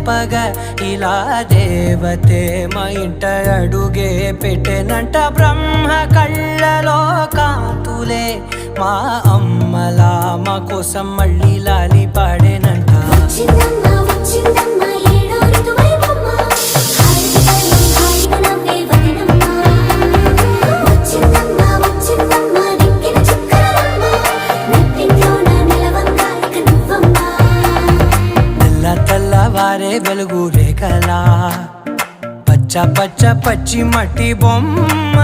చెప్పగ ఇలా దేవతే మా ఇంట అడుగే పెట్టెనంట బ్రహ్మ కళ్ళలో కాంతులే మా అమ్మలా మా కోసం మళ్ళీ లాలి పాడేనంట వారే వెలుగు రేఖలా పచ్చ పచ్చి మట్టి బొమ్మ